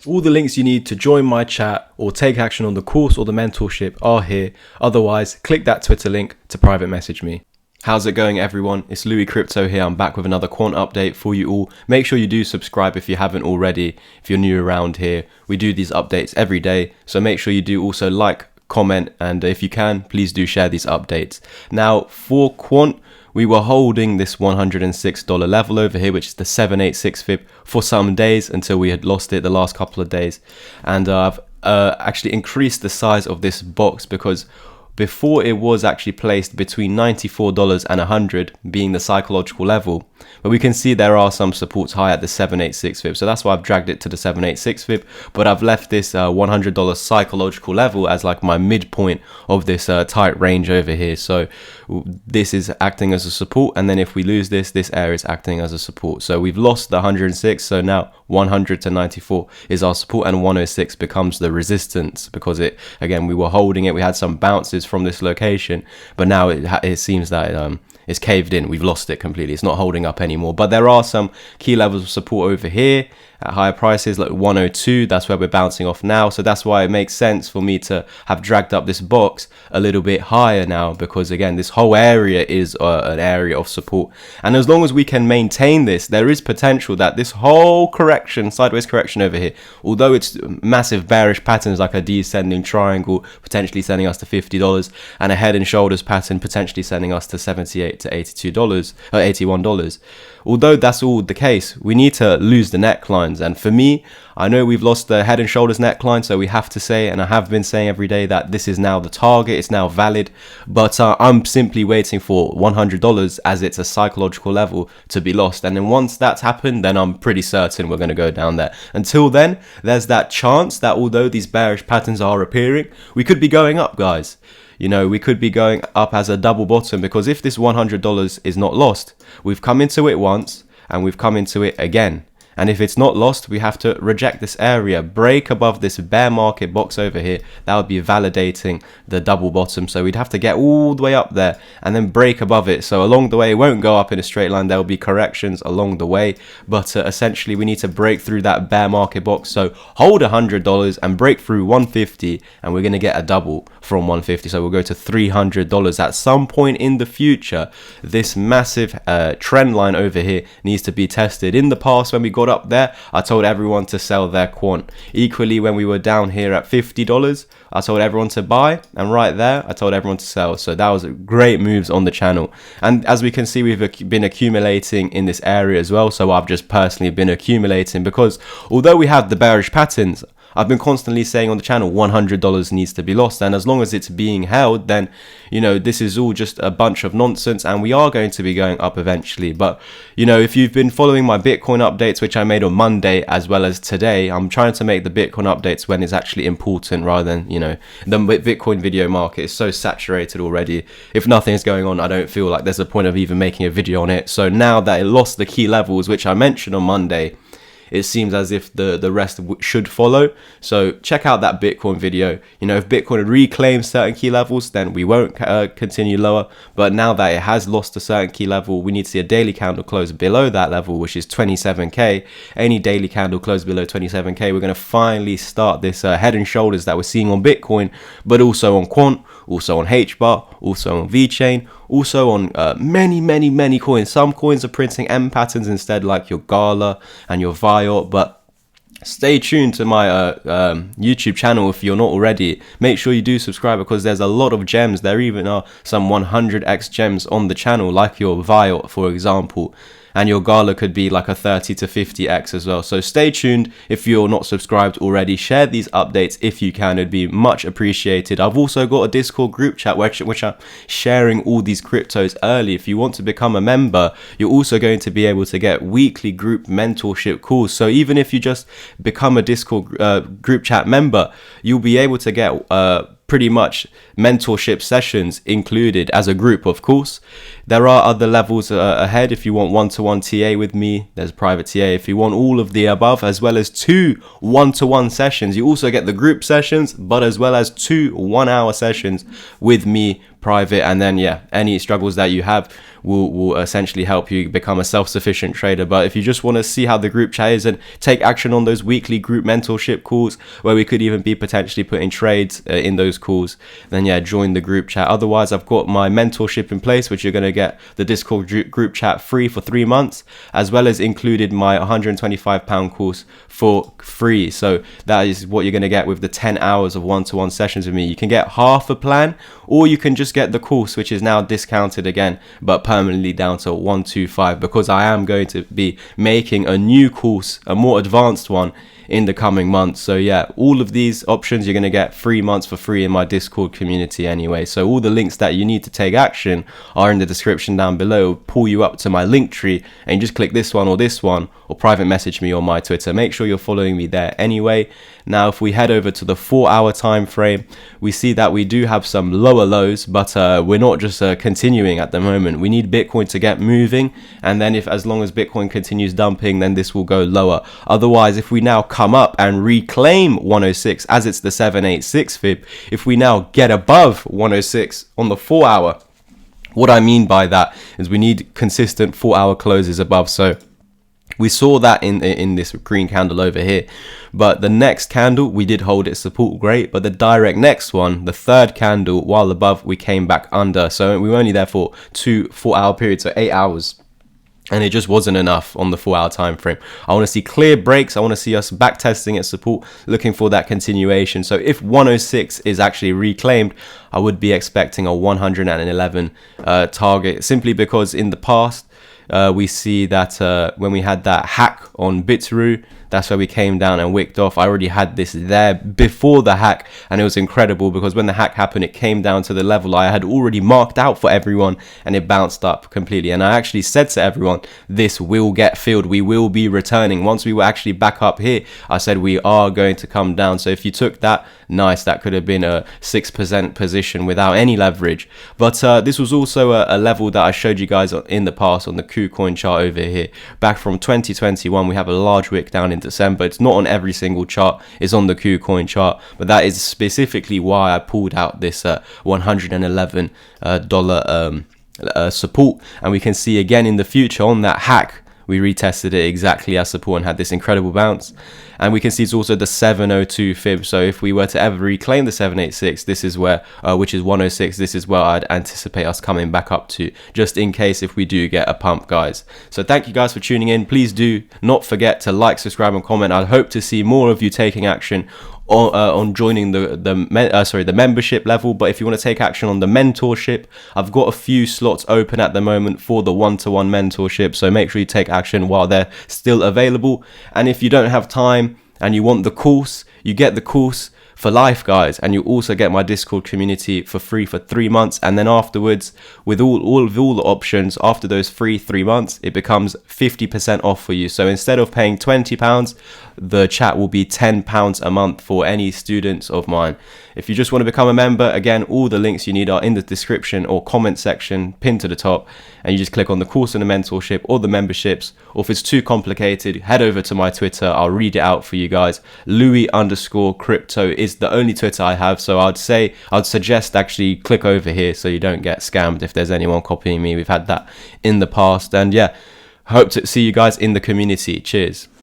All the links you need to join my chat or take action on the course or the mentorship are here. Otherwise, click that Twitter link to private message me. How's it going, everyone? It's Louis Crypto here. I'm back with another quant update for you all. Make sure you do subscribe if you haven't already. If you're new around here, we do these updates every day. So make sure you do also like, comment, and if you can, please do share these updates. Now, for quant, we were holding this $106 level over here, which is the 786 fib, for some days until we had lost it the last couple of days. And I've actually increased the size of this box because before it was actually placed between $94 and $100 being the psychological level, but we can see there are some supports high at the 786 fib, so that's why I've dragged it to the 786 fib, but I've left this $100 psychological level as like my midpoint of this tight range over here. So this is acting as a support, and then if we lose this area is acting as a support. So we've lost the 106, so now 100 to 94 is our support, and 106 becomes the resistance because it, again, we were holding it, we had some bounces from this location, but now it seems that it's caved in. We've lost it completely. It's not holding up anymore. But there are some key levels of support over here at higher prices, like 102. That's where we're bouncing off now. So that's why it makes sense for me to have dragged up this box a little bit higher now, because again, this whole area is an area of support. And as long as we can maintain this, there is potential that this whole correction, sideways correction over here, although it's massive bearish patterns like a descending triangle, potentially sending us to $50, and a head and shoulders pattern potentially sending us to $78 to $82 or $81. Although that's all the case, we need to lose the necklines. And for me, I know we've lost the head and shoulders neckline, so we have to say, and I have been saying every day, that this is now the target, it's now valid. But I'm simply waiting for $100 as it's a psychological level to be lost. And then once that's happened, then I'm pretty certain we're going to go down there. Until then, there's that chance that although these bearish patterns are appearing, we could be going up, guys. You know, we could be going up as a double bottom, because if this $100 is not lost, we've come into it once and we've come into it again. And if it's not lost, we have to reject this area, break above this bear market box over here. That would be validating the double bottom. So we'd have to get all the way up there and then break above it. So along the way, it won't go up in a straight line. There'll be corrections along the way. But essentially, we need to break through that bear market box. So hold $100 and break through 150, and we're going to get a double from 150. So we'll go to $300 at some point in the future. This massive trend line over here needs to be tested. In the past, when we got up there, I told everyone to sell their quant. Equally, when we were down here at $50, I told everyone to buy, and right there I told everyone to sell. So that was great moves on the channel. And as we can see, we've been accumulating in this area as well. So I've just personally been accumulating, because although we have the bearish patterns, I've been constantly saying on the channel $100 needs to be lost, and as long as it's being held, then, you know, this is all just a bunch of nonsense, and we are going to be going up eventually. But, you know, if you've been following my Bitcoin updates, which I made on Monday as well as today, I'm trying to make the Bitcoin updates when it's actually important, rather than, you know, the Bitcoin video market is so saturated already. If nothing is going on, I don't feel like there's a point of even making a video on it. So now that it lost the key levels, which I mentioned on Monday, it seems as if the rest should follow. So check out that Bitcoin video. You know, if Bitcoin reclaims certain key levels, then we won't continue lower. But now that it has lost a certain key level, we need to see a daily candle close below that level, which is 27k. Any daily candle close below 27k, we're going to finally start this head and shoulders that we're seeing on Bitcoin, but also on Quant, also on HBAR, also on VeChain, also on many coins. Some coins are printing M patterns instead, like your Gala and your Viot. But stay tuned to my YouTube channel if you're not already. Make sure you do subscribe, because there's a lot of gems. There even are some 100x gems on the channel, like your Viot, for example. And your Gala could be like a 30 to 50x as well. So stay tuned if you're not subscribed already. Share these updates if you can. It'd be much appreciated. I've also got a Discord group chat which I'm sharing all these cryptos early. If you want to become a member, you're also going to be able to get weekly group mentorship calls. So even if you just become a Discord group chat member, you'll be able to get pretty much mentorship sessions included as a group. Of course, there are other levels ahead. If you want one-to-one TA with me, there's private TA. If you want all of the above, as well as 2 one-to-one sessions, you also get the group sessions, but as well as 2 1-hour sessions with me private. And then, yeah, any struggles that you have will essentially help you become a self-sufficient trader. But if you just want to see how the group chat is and take action on those weekly group mentorship calls where we could even be potentially putting trades in those calls, then yeah, join the group chat. Otherwise, I've got my mentorship in place, which you're going to get the Discord group chat free for 3 months, as well as included my £125 course for free. So that is what you're going to get with the 10 hours of one-to-one sessions with me. You can get half a plan, or you can just get the course, which is now discounted again, but permanently down to 125, because I am going to be making a new course, a more advanced one, in the coming months. So yeah, all of these options you're going to get 3 months for free in my Discord community anyway. So all the links that you need to take action are in the description down below. It'll pull you up to my link tree, and you just click this one, or private message me on my Twitter. Make sure you're following me there anyway. Now, if we head over to the 4-hour time frame, we see that we do have some lower lows, but we're not just continuing at the moment. We need Bitcoin to get moving, and then as long as Bitcoin continues dumping, then this will go lower. Otherwise, if we now come up and reclaim 106 as it's the 786 fib, if we now get above 106 on the 4-hour, what I mean by that is we need consistent 4-hour closes above. So we saw that in this green candle over here, but the next candle we did hold its support, great, but the direct next one, the third candle, while above, we came back under. So we were only there for 2 4-hour periods, so 8 hours, and it just wasn't enough on the 4-hour time frame. I want to see clear breaks. I want to see us back testing its support, looking for that continuation. So if 106 is actually reclaimed, I would be expecting a 111 target, simply because in the past we see that when we had that hack on BitTRU, that's where we came down and wicked off. I already had this there before the hack, and it was incredible because when the hack happened, it came down to the level I had already marked out for everyone, and it bounced up completely. And I actually said to everyone, this will get filled. We will be returning. Once we were actually back up here, I said we are going to come down. So if you took that, nice. That could have been a 6% position without any leverage. But this was also a level that I showed you guys in the past on the KuCoin chart over here. Back from 2021, we have a large wick down in December. It's not on every single chart, it's on the KuCoin chart, but that is specifically why I pulled out this $111 support. And we can see again in the future on that hack, we retested it exactly as support and had this incredible bounce. And we can see it's also the 702 fib. So if we were to ever reclaim the 786, this is where, which is 106, this is where I'd anticipate us coming back up to, just in case if we do get a pump, guys. So thank you guys for tuning in. Please do not forget to like, subscribe, and comment. I hope to see more of you taking action on joining the membership level. But if you want to take action on the mentorship, I've got a few slots open at the moment for the one-to-one mentorship, so make sure you take action while they're still available. And if you don't have time and you want the course, you get the course for life, guys, and you also get my Discord community for free for 3 months. And then afterwards, with all the options, after those free 3 months, it becomes 50% off for you. So instead of paying £20, the chat will be £10 a month for any students of mine. If you just want to become a member, again, all the links you need are in the description or comment section pinned to the top, and you just click on the course and the mentorship or the memberships. Or if it's too complicated, head over to my Twitter. I'll read it out for you guys. Louis_crypto is the only Twitter I have, so I'd suggest actually click over here so you don't get scammed if there's anyone copying me. We've had that in the past. And yeah, hope to see you guys in the community. Cheers.